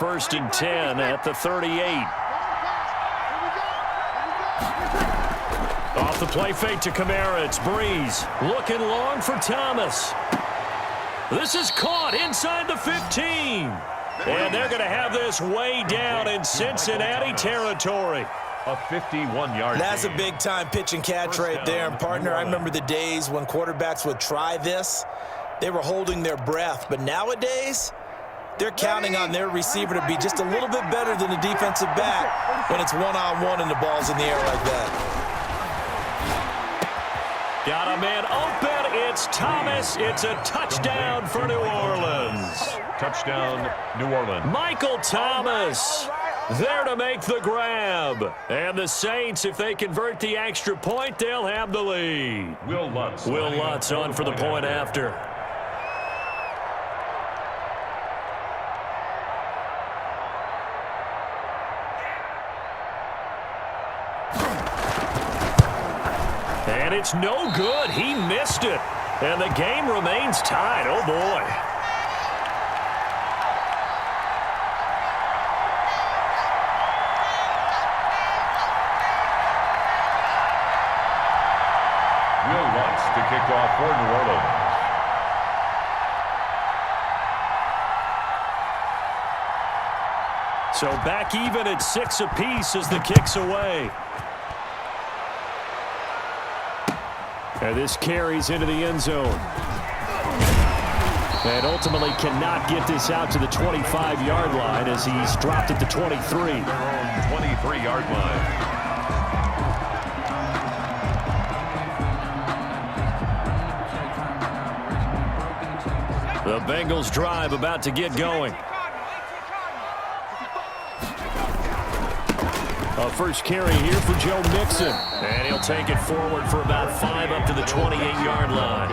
First and 10 at the 38. Off the play fake to Kamara. It's Breeze. Looking long for Thomas. This is caught inside the 15. And they're going to have this way down in Cincinnati territory. A 51-yard That's a big-time pitch and catch right there. And, partner, I remember the days when quarterbacks would try this. They were holding their breath. But nowadays, they're counting on their receiver to be just a little bit better than the defensive back when it's one-on-one and the ball's in the air like that. Got a man open. It's Thomas. It's a touchdown for New Orleans. Touchdown, New Orleans. Michael Thomas there to make the grab. And the Saints, if they convert the extra point, they'll have the lead. Will Lutz on for the point after. And it's no good. He missed it. And the game remains tied. Oh, boy. Will Lutz to kick off for New Orleans. So back even at 6 apiece as the kick's away. And this carries into the end zone. And ultimately cannot get this out to the 25-yard line as he's dropped at the 23. Their own 23-yard line. The Bengals drive about to get going. A first carry here for Joe Mixon. And he'll take it forward for about 5 up to the 28-yard line.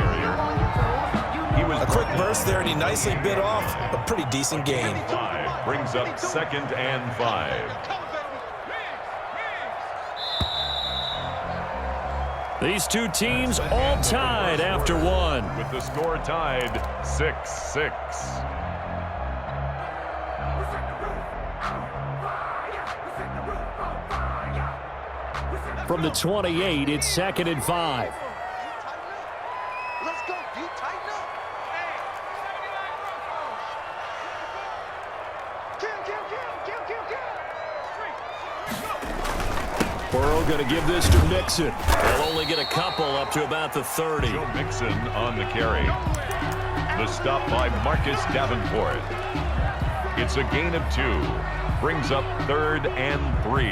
A quick burst there, and he nicely bit off a pretty decent gain. 5 brings up 2nd and 5. These two teams all tied after one. With the score tied 6-6. From the 28, it's 2nd and 5. Let's go, D. Tighten up. Burrow going to give this to Mixon. They'll only get a couple up to about the 30. Joe Mixon on the carry. The stop by Marcus Davenport. It's a gain of 2. Brings up 3rd and 3.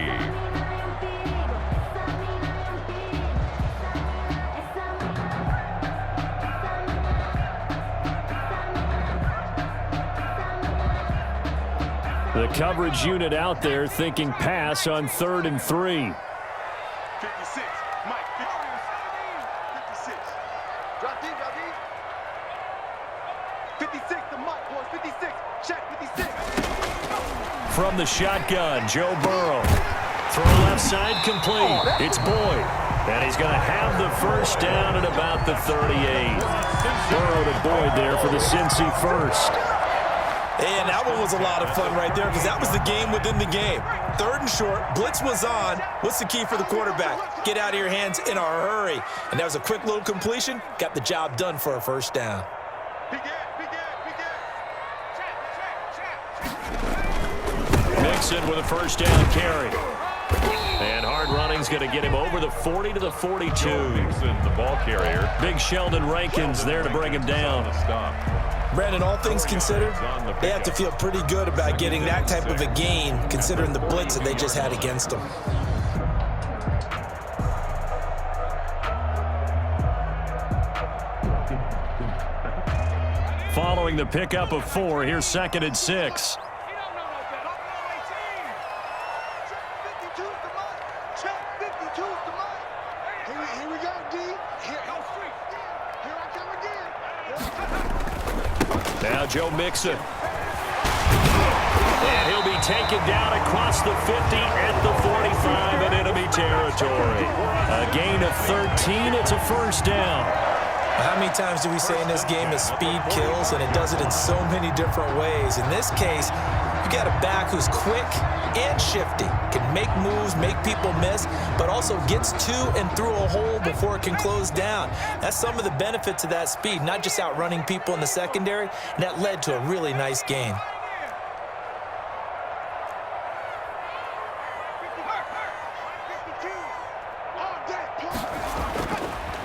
The coverage unit out there thinking pass on 3rd and 3. 56. Mike, 56. Drop deep, drop deep. 56, the Mike, boys. 56. Check, 56. From the shotgun, Joe Burrow. Throw left side complete. It's Boyd. And he's going to have the first down at about the 38. Burrow to Boyd there for the Cincy first. And that one was a lot of fun right there because that was the game within the game. 3rd and short, blitz was on. What's the key for the quarterback? Get out of your hands in a hurry. And that was a quick little completion. Got the job done for a first down. Mixon with a first down carry. And hard running's going to get him over the 40 to the 42. Mixon, the ball carrier. Big Sheldon Rankins there to bring him down. Brandon, all things considered, they have to feel pretty good about getting that type of a gain considering the blitz that they just had against them. Following the pickup of 4, here's 2nd and 6. Here we go, D. Here I come again. Now Joe Mixon. And he'll be taken down across the 50 at the 45 in enemy territory. A gain of 13. It's a first down. How many times do we say in this game that speed kills, and it does it in so many different ways? In this case, You got a back who's quick and shifty, can make moves, make people miss, but also gets to and through a hole before it can close down. That's some of the benefits of that speed, not just outrunning people in the secondary, and that led to a really nice gain.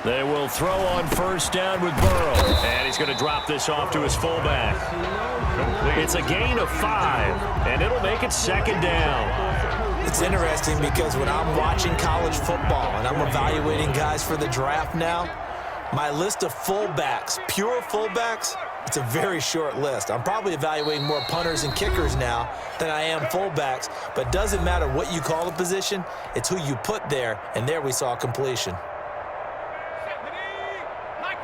They will throw on first down with Burrow. And he's going to drop this off to his fullback. It's a gain of 5, and it'll make it second down. It's interesting because when I'm watching college football and I'm evaluating guys for the draft now, my list of fullbacks, pure fullbacks, it's a very short list. I'm probably evaluating more punters and kickers now than I am fullbacks, but it doesn't matter what you call the position, it's who you put there, and there we saw completion.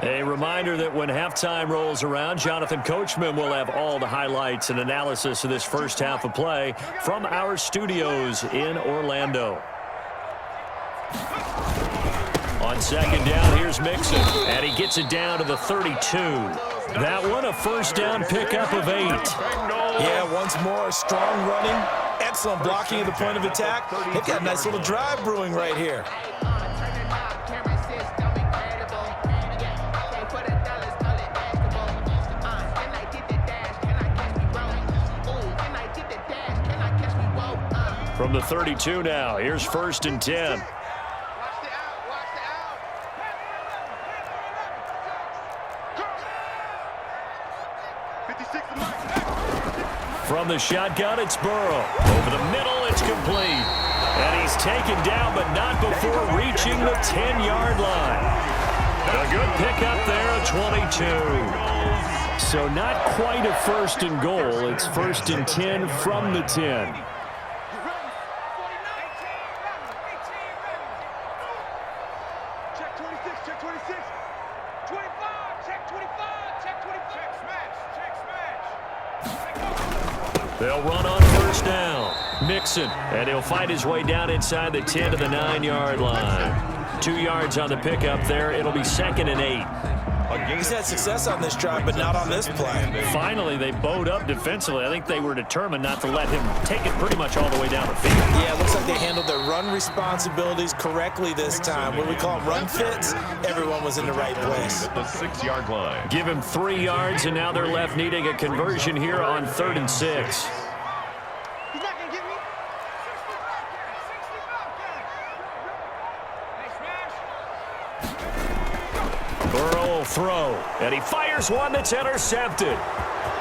A reminder that when halftime rolls around, Jonathan Coachman will have all the highlights and analysis of this first half of play from our studios in Orlando. On second down, here's Mixon, and he gets it down to the 32. That one, a first down pickup of 8. Yeah, once more, strong running, excellent blocking at the point of attack. They've got a nice little drive brewing right here. From the 32 now, here's first and 10. From the shotgun, it's Burrow. Over the middle, it's complete. And he's taken down, but not before reaching the 10-yard line. A good pickup there, a 22. So not quite a first and goal. It's first and 10 from the 10. They'll run on first down. Mixon, and he'll find his way down inside the 10 to the 9-yard line. 2 yards on the pickup there. It'll be second and 8. He's had success on this drive, but not on this play. Finally, they bowed up defensively. I think they were determined not to let him take it pretty much all the way down the field. Yeah, it looks like they handled their run responsibilities correctly this time. When we call them run fits, everyone was in the right place. At the 6-yard line. Give him 3 yards, and now they're left needing a conversion here on 3rd and 6. Burrow will throw, and he fires one that's intercepted.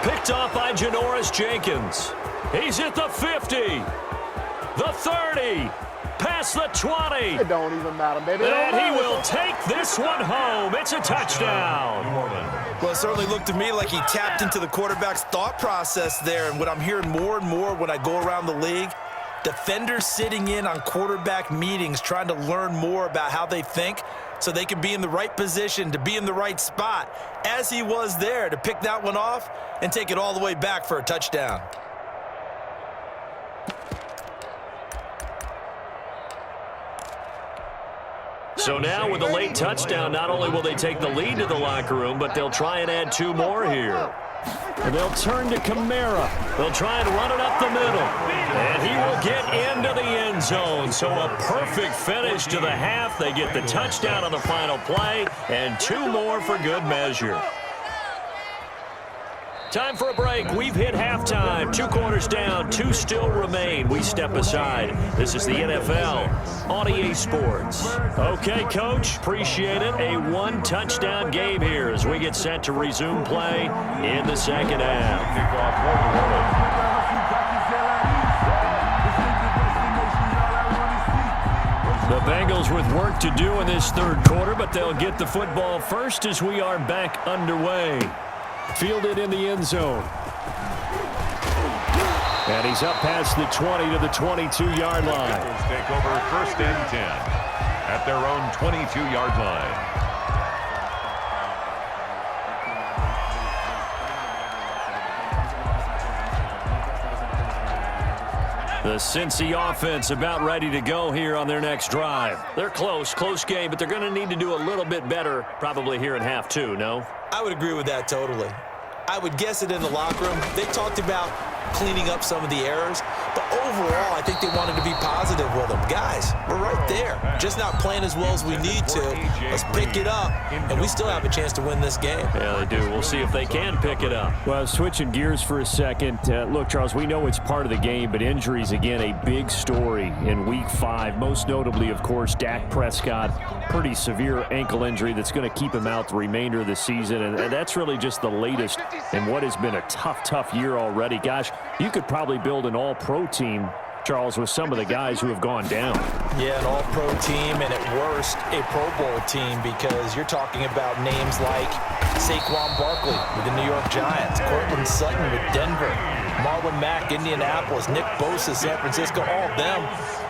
Picked off by Janoris Jenkins. He's at the 50, the 30, past the 20. It don't even matter, baby. And he will take this one home. It's a touchdown. Well, it certainly looked to me like he tapped into the quarterback's thought process there. And what I'm hearing more and more when I go around the league, defenders sitting in on quarterback meetings trying to learn more about how they think so they can be in the right position to be in the right spot, as he was there to pick that one off and take it all the way back for a touchdown. So now with a late touchdown, not only will they take the lead to the locker room, but they'll try and add 2 more here. And they'll turn to Kamara. They'll try and run it up the middle. And he will get into the end zone. So a perfect finish to the half. They get the touchdown on the final play, and 2 more for good measure. Time for a break. We've hit halftime. 2 quarters down, 2 still remain. We step aside. This is the NFL on EA Sports. Okay, Coach, appreciate it. A 1-touchdown game here as we get set to resume play in the second half. The Bengals with work to do in this 3rd quarter, but they'll get the football first as we are back underway. Fielded in the end zone. And he's up past the 20 to the 22-yard line. Bengals take over 1st and 10 at their own 22-yard line. The Cincy offense about ready to go here on their next drive. They're close game, but they're going to need to do a little bit better probably here in half 2, no? I would agree with that totally. I would guess it in the locker room. They talked about cleaning up some of the errors. But overall, I think they wanted to be positive with them. Guys, we're right there. Just not playing as well as we need to. Let's pick it up, and we still have a chance to win this game. Yeah, they do. We'll see if they can pick it up. Well, switching gears for a second. Look, Charles, we know it's part of the game, but injuries, again, a big story in Week 5. Most notably, of course, Dak Prescott. Pretty severe ankle injury that's going to keep him out the remainder of the season, and that's really just the latest in what has been a tough year already. Gosh, you could probably build an all-pro team, Charles, with some of the guys who have gone down. Yeah, an all-pro team, and at worst, a Pro Bowl team, because you're talking about names like Saquon Barkley with the New York Giants, Cortland Sutton with Denver, Marlon Mack, Indianapolis, Nick Bosa, San Francisco, all of them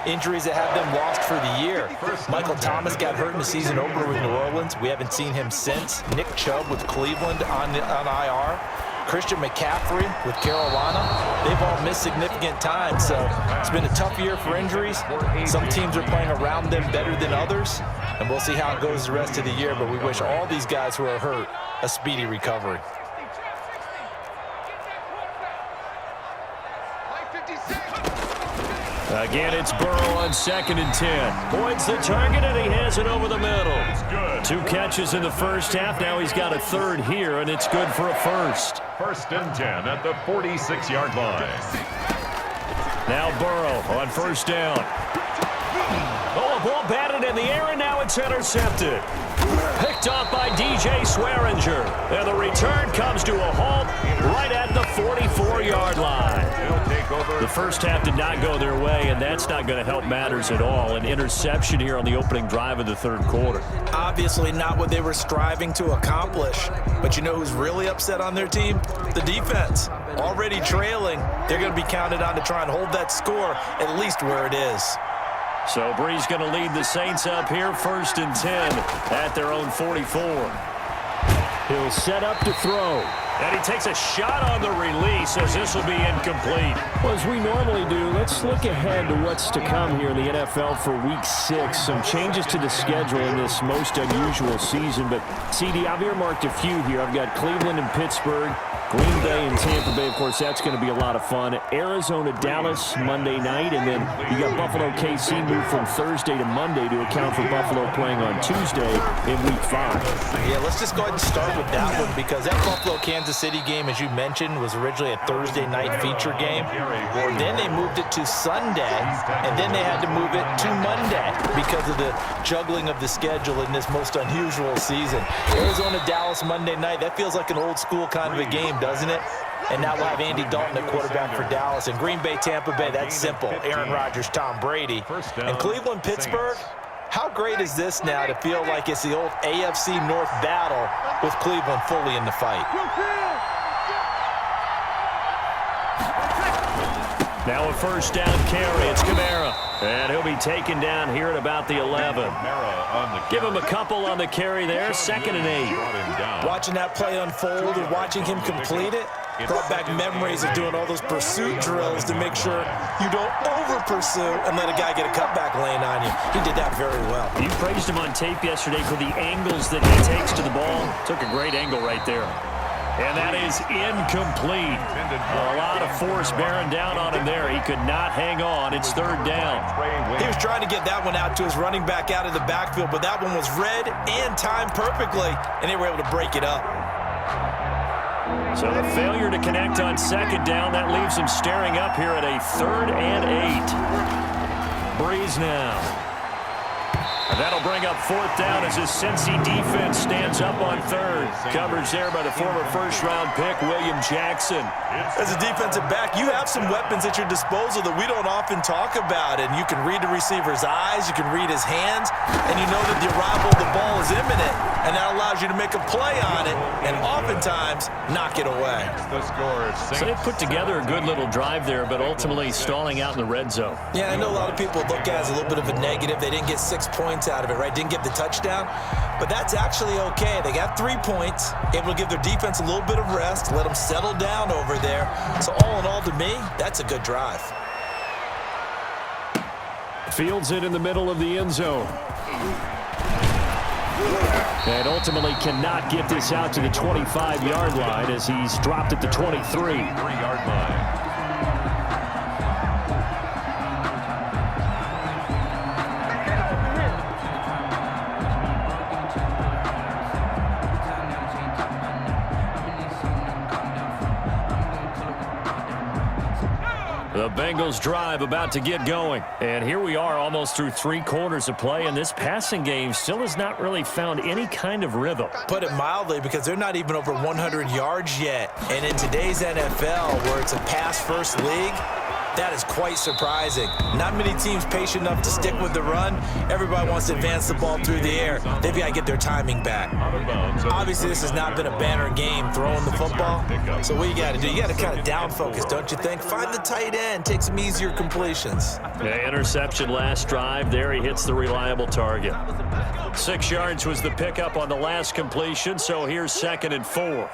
injuries that have them lost for the year. Michael Thomas got hurt in the season opener with New Orleans. We haven't seen him since. Nick Chubb with Cleveland on IR. Christian McCaffrey with Carolina. They've all missed significant time, so it's been a tough year for injuries. Some teams are playing around them better than others, and we'll see how it goes the rest of the year, but we wish all these guys who are hurt a speedy recovery. Again, it's Burrow on 2nd and 10. Boyd's the target, and he has it over the middle. 2 catches in the first half. Now he's got a third here, and it's good for a first. 1st and 10 at the 46-yard line. Now Burrow on 1st down. Oh, a ball batted in the air, and now it's intercepted. Picked off by DJ Swearinger. And the return comes to a halt right at the 44-yard line. The first half did not go their way, and that's not going to help matters at all. An interception here on the opening drive of the 3rd quarter. Obviously not what they were striving to accomplish. But you know who's really upset on their team? The defense. Already trailing. They're going to be counted on to try and hold that score at least where it is. So Brees going to lead the Saints up here, 1st and 10 at their own 44. He'll set up to throw. And he takes a shot on the release as this will be incomplete. Well, as we normally do, let's look ahead to what's to come here in the NFL for Week 6. Some changes to the schedule in this most unusual season. But, CD, I've earmarked a few here. I've got Cleveland and Pittsburgh, Green Bay and Tampa Bay. Of course, that's going to be a lot of fun. Arizona, Dallas, Monday night. And then you got Buffalo, KC moved from Thursday to Monday to account for Buffalo playing on Tuesday in Week 5. Yeah, let's just go ahead and start with that one, because that Buffalo-Kansas City game, as you mentioned, was originally a Thursday night feature game. Then they moved it to Sunday, and then they had to move it to Monday because of the juggling of the schedule in this most unusual season. Arizona-Dallas Monday night, that feels like an old-school kind of a game, doesn't it? And now we'll have Andy Dalton at quarterback for Dallas. And Green Bay, Tampa Bay, that's simple. Aaron Rodgers, Tom Brady. And Cleveland, Pittsburgh, how great is this now to feel like it's the old AFC North battle with Cleveland fully in the fight? Now a 1st down carry. It's Kamara. And he'll be taken down here at about the 11. Give him a couple on the carry there. 2nd and 8. Watching that play unfold and watching him complete it brought back memories of doing all those pursuit drills to make sure you don't over-pursue and let a guy get a cutback lane on you. He did that very well. You praised him on tape yesterday for the angles that he takes to the ball. Took a great angle right there. And that is incomplete. A lot of force bearing down on him there. He could not hang on. It's 3rd down. He was trying to get that one out to his running back out of the backfield, but that one was read and timed perfectly, and they were able to break it up. So the failure to connect on 2nd down, that leaves him staring up here at a 3rd and 8. Brees now. And that'll bring up 4th down as his Cincy defense stands up on 3rd. Coverage there by the former 1st-round pick, William Jackson. As a defensive back, you have some weapons at your disposal that we don't often talk about. And you can read the receiver's eyes, you can read his hands, and you know that the arrival of the ball is imminent. And that allows you to make a play on it and oftentimes knock it away. So they put together a good little drive there, but ultimately stalling out in the red zone. Yeah, I know a lot of people look at it as a little bit of a negative. They didn't get 6 points out of it, right? Didn't get the touchdown. But that's actually okay. They got 3 points, able to give their defense a little bit of rest, let them settle down over there. So all in all, to me, that's a good drive. Fields it in the middle of the end zone. And ultimately cannot get this out to the 25-yard line as he's dropped at the 23. The Bengals drive about to get going. And here we are almost through 3 quarters of play, and this passing game still has not really found any kind of rhythm. Put it mildly, because they're not even over 100 yards yet. And in today's NFL, where it's a pass-first league, that is quite surprising. Not many teams patient enough to stick with the run. Everybody wants to advance the ball through the air. They've got to get their timing back. Obviously, this has not been a banner game throwing the football. So what you got to do, you got to kind of down focus, don't you think? Find the tight end, take some easier completions. Yeah, interception last drive. There he hits the reliable target. 6 yards was the pickup on the last completion, so here's 2nd and 4.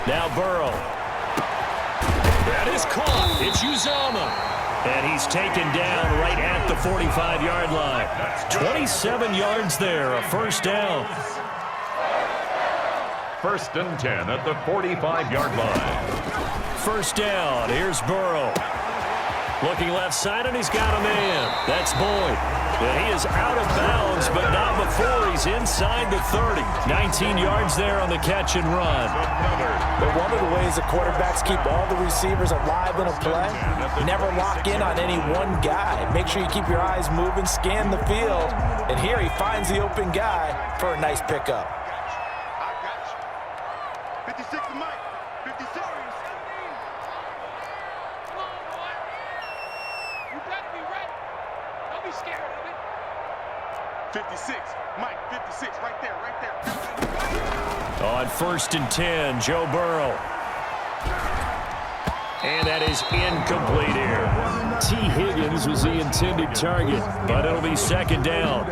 Now Burrow. That is caught. It's Uzomah. And he's taken down right at the 45-yard line. 27 yards there, a first down. 1st and 10 at the 45-yard line. First down. Here's Burrow. Looking left side, and he's got a man. That's Boyd. And he is out of bounds, but not before he's inside the 30. 19 yards there on the catch and run. But one of the ways the quarterbacks keep all the receivers alive in a play, never lock in on any one guy. Make sure you keep your eyes moving, scan the field. And here he finds the open guy for a nice pickup. 56 to Mike. 56. You better be ready. Don't be scared of it. 56. Mike, 56. Right there, right there. On 1st and 10, Joe Burrow. And that is incomplete here. T. Higgins was the intended target, but it'll be 2nd down.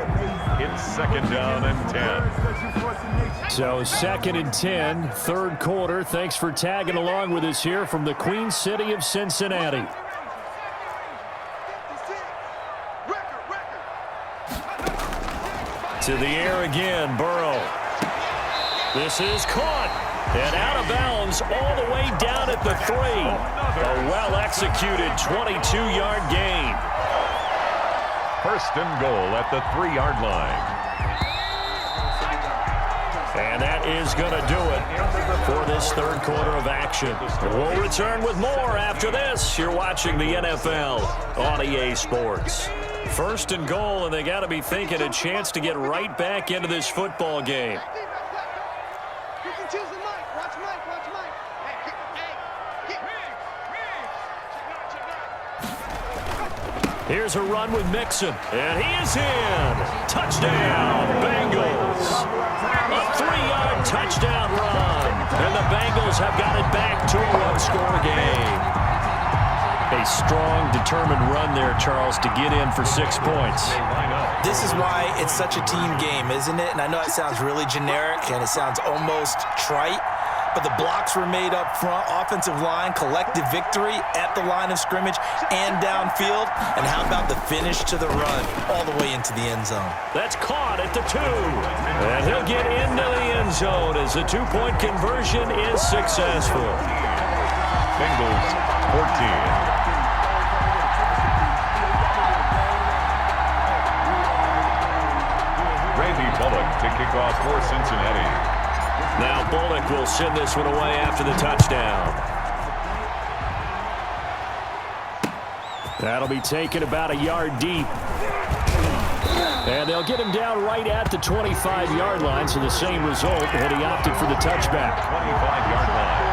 It's 2nd down and 10. So 2nd and 10, 3rd quarter. Thanks for tagging along with us here from the Queen City of Cincinnati. To the air again, Burrow. This is caught. And out of bounds all the way down at the 3. A well-executed 22-yard gain. 1st and goal at the 3-yard line. And that is going to do it for this 3rd quarter of action. We'll return with more after this. You're watching the NFL on EA Sports. 1st and goal, and they got to be thinking a chance to get right back into this football game. Here's a run with Mixon, and he is in. Touchdown, Bengals. A 3-yard touchdown run, and the Bengals have got it back to a 1-score game. A strong, determined run there, Charles, to get in for 6 points. This is why it's such a team game, isn't it? And I know it sounds really generic, and it sounds almost trite, but the blocks were made up front, offensive line, collective victory at the line of scrimmage and downfield. And how about the finish to the run all the way into the end zone? That's caught at the 2. And he'll get into the end zone as the 2-point conversion is successful. Bengals 14. Bullock to kick off for Cincinnati. Now Bullock will send this one away after the touchdown. That'll be taken about a yard deep. And they'll get him down right at the 25-yard line, so the same result, and he opted for the touchback. 25-yard line.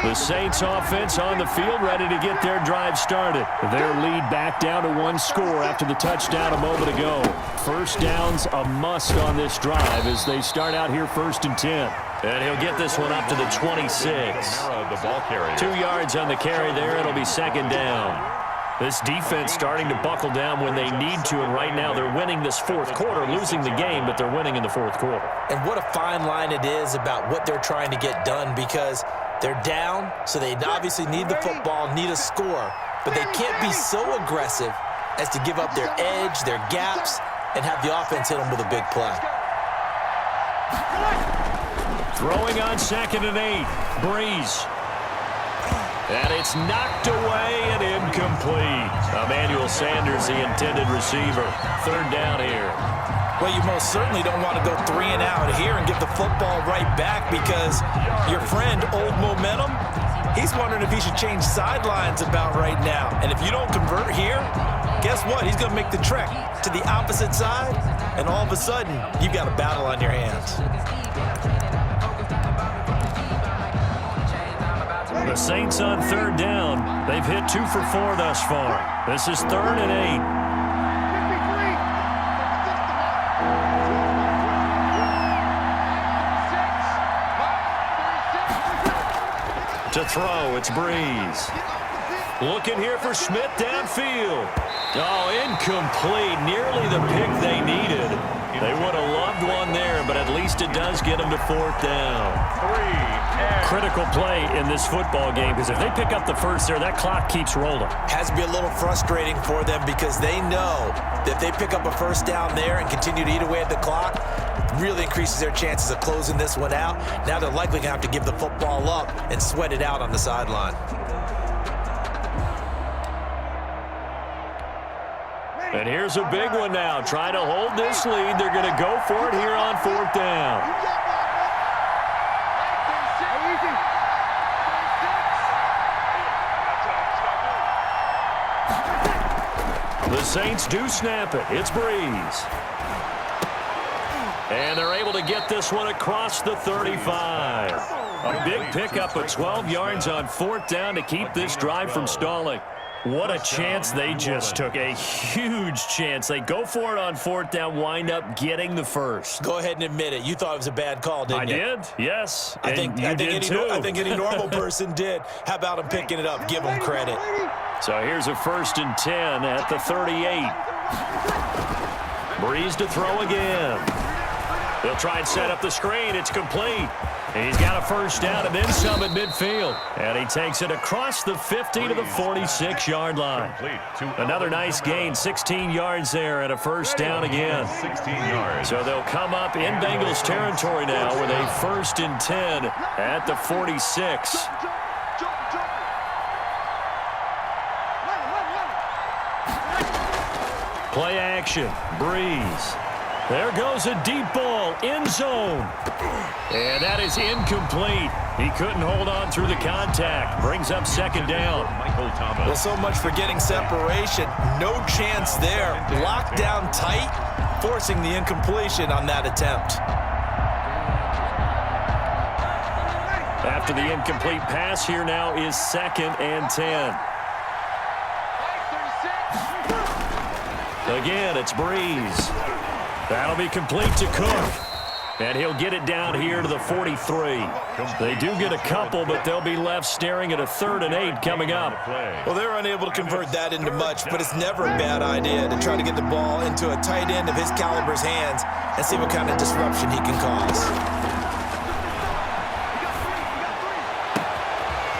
The Saints offense on the field, ready to get their drive started. Their lead back down to 1 score after the touchdown a moment ago. First down's a must on this drive as they start out here 1st and 10. And he'll get this one up to the 26. The ball carrier. 2 yards on the carry there. It'll be 2nd down. This defense starting to buckle down when they need to, and right now they're winning this 4th quarter, losing the game, but they're winning in the 4th quarter. And what a fine line it is about what they're trying to get done, because they're down, so they obviously need the football, need a score, but they can't be so aggressive as to give up their edge, their gaps, and have the offense hit them with a big play. Throwing on 2nd and 8, Breeze. And it's knocked away and incomplete. Emmanuel Sanders, the intended receiver. Third down here. Well, you most certainly don't want to go 3 and out here and give the football right back because your friend, Old Momentum, he's wondering if he should change sidelines about right now. And if you don't convert here, guess what? He's going to make the trek to the opposite side, and all of a sudden, you've got a battle on your hands. The Saints on third down. They've hit 2 for 4 thus far. This is 3rd and 8. To throw, it's Breeze. Looking here for Schmidt downfield. Oh, incomplete. Nearly the pick they needed. They would have loved one there, but at least it does get them to 4th down. Critical play in this football game because if they pick up the first there, that clock keeps rolling. Has to be a little frustrating for them because they know that if they pick up a first down there and continue to eat away at the clock, really increases their chances of closing this one out. Now they're likely going to have to give the football up and sweat it out on the sideline. And here's a big one now. Trying to hold this lead. They're going to go for it here on 4th down. The Saints do snap it. It's Breeze. And they're able to get this one across the 35. A big pickup of 12 yards on 4th down to keep this drive from stalling. What a chance they just took. A huge chance. They go for it on 4th down, wind up getting the first. Go ahead and admit it. You thought it was a bad call, didn't you? I did, yes. I think any normal person did. How about him picking it up? Give him credit. So here's a 1st and 10 at the 38. Breeze to throw again. They'll try and set up the screen. It's complete. He's got a first down and then some at midfield. And he takes it across the 50 to the 46-yard line. Another nice gain, 16 yards there and a first down again. 16 yards. So they'll come up in Bengals territory now with a 1st and 10 at the 46. Play action. Breeze. There goes a deep ball, end zone. And that is incomplete. He couldn't hold on through the contact. Brings up 2nd down. Michael Thomas. Well, so much for getting separation. No chance there. Locked down tight, forcing the incompletion on that attempt. After the incomplete pass, here now is 2nd and 10. Again, it's Breeze. That'll be complete to Cook. And he'll get it down here to the 43. They do get a couple, but they'll be left staring at a 3rd and 8 coming up. Well, they're unable to convert that into much, but it's never a bad idea to try to get the ball into a tight end of his caliber's hands and see what kind of disruption he can cause.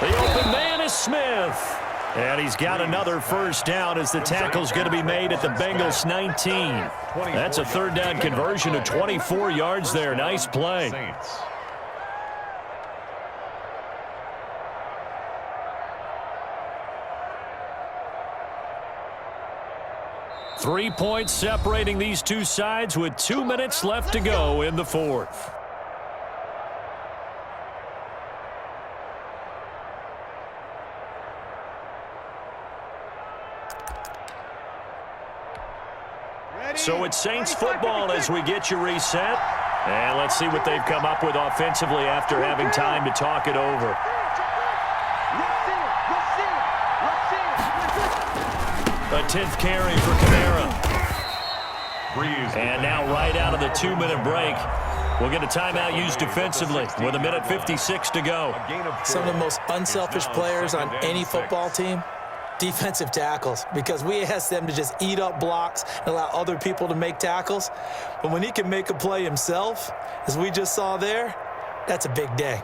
The open man is Smith. And he's got another first down as the tackle's going to be made at the Bengals 19. That's a 3rd down conversion of 24 yards there. Nice play. 3 points separating these two sides with 2 minutes left to go in the 4th. So it's Saints football as we get you reset. And let's see what they've come up with offensively after having time to talk it over. A 10th carry for Kamara. And now right out of the 2-minute break, we'll get a timeout used defensively with 1:56 to go. Some of the most unselfish players on any football team, defensive tackles, because we ask them to just eat up blocks and allow other people to make tackles. But when he can make a play himself, as we just saw there, that's a big day.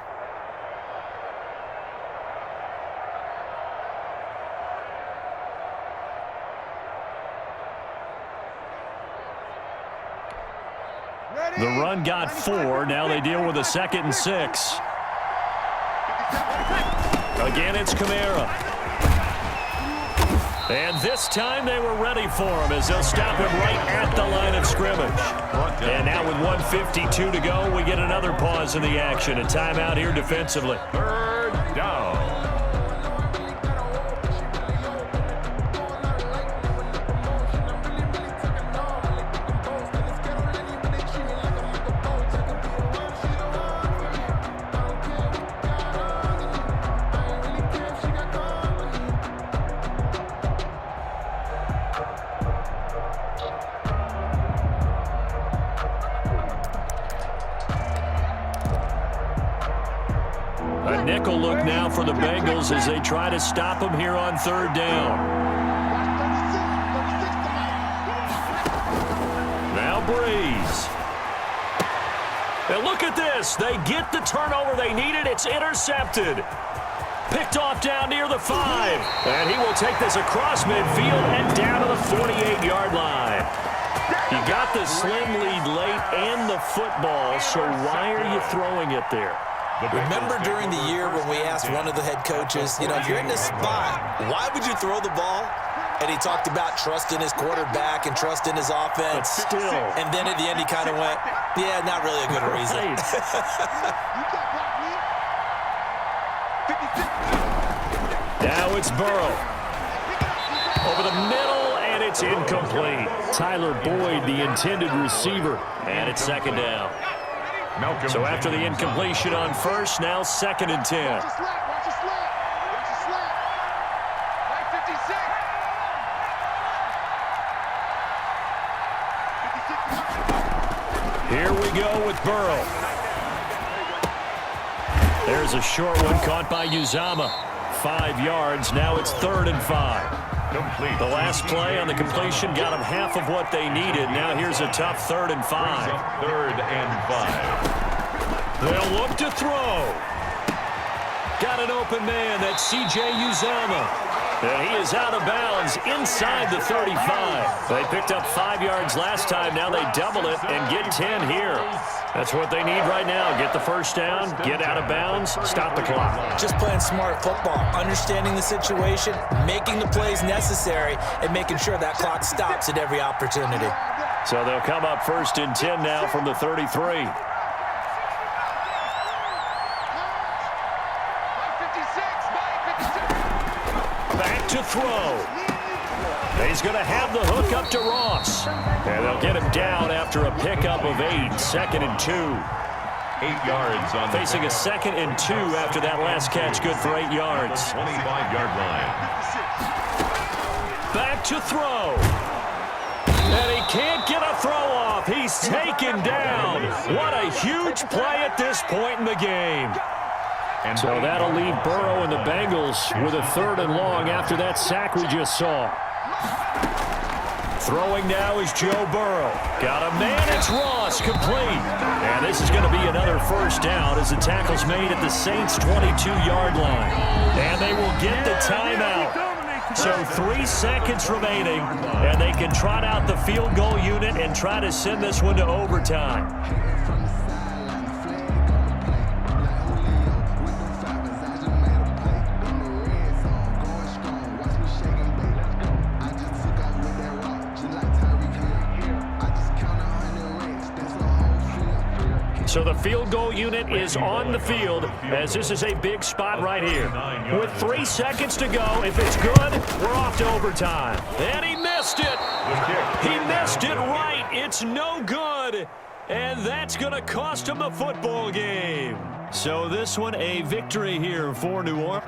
The run got 4. Now they deal with a 2nd and 6. Again, it's Kamara. And this time they were ready for him as they'll stop him right at the line of scrimmage. And now with 1:52 to go, we get another pause in the action. A timeout here defensively. Third down. A nickel look now for the Bengals as they try to stop him here on third down. Now Breeze. And look at this. They get the turnover they needed. It's intercepted. Picked off down near the 5. And he will take this across midfield and down to the 48-yard line. You got the slim lead late and the football, so why are you throwing it there? Remember during the year when we asked one of the head coaches, if you're in this spot, why would you throw the ball? And he talked about trusting his quarterback and trusting his offense. But still. And then at the end he kind of went, yeah, not really a good reason. Now it's Burrow. Over the middle, and it's incomplete. Tyler Boyd, the intended receiver. And it's second down. So after the incompletion on first, now 2nd and 10. Here we go with Burrow. There's a short one caught by Uzama. 5 yards. Now it's 3rd and 5. Complete. The last play on the completion got them half of what they needed. Now here's a tough 3rd and 5. 3rd and 5. They'll look to throw. Got an open man. That's C.J. Uzama. And he is out of bounds inside the 35. They picked up 5 yards last time. Now they double it and get 10 here. That's what they need right now. Get the first down, get out of bounds, stop the clock. Just playing smart football, understanding the situation, making the plays necessary, and making sure that clock stops at every opportunity. So they'll come up 1st and 10 now from the 33. Back to throw. He's going to have the hook up to Ross. And they'll get him down after a pickup of 8. 2nd and 2. 8 yards on Facing a 2nd and 2 after that last catch. Good for 8 yards. 25-yard line. Back to throw. And he can't get a throw off. He's taken down. What a huge play at this point in the game. And so that'll leave Burrow and the Bengals with a 3rd and long after that sack we just saw. Throwing now is Joe Burrow. Got a man, it's Ross, complete. And this is going to be another first down as the tackle's made at the Saints' 22-yard line. And they will get the timeout. So 3 seconds remaining, and they can trot out the field goal unit and try to send this one to overtime. So the field goal unit is on the field as this is a big spot right here. With 3 seconds to go, if it's good, we're off to overtime. And he missed it. He missed it right. It's no good. And that's going to cost him the football game. So this one a victory here for New Orleans.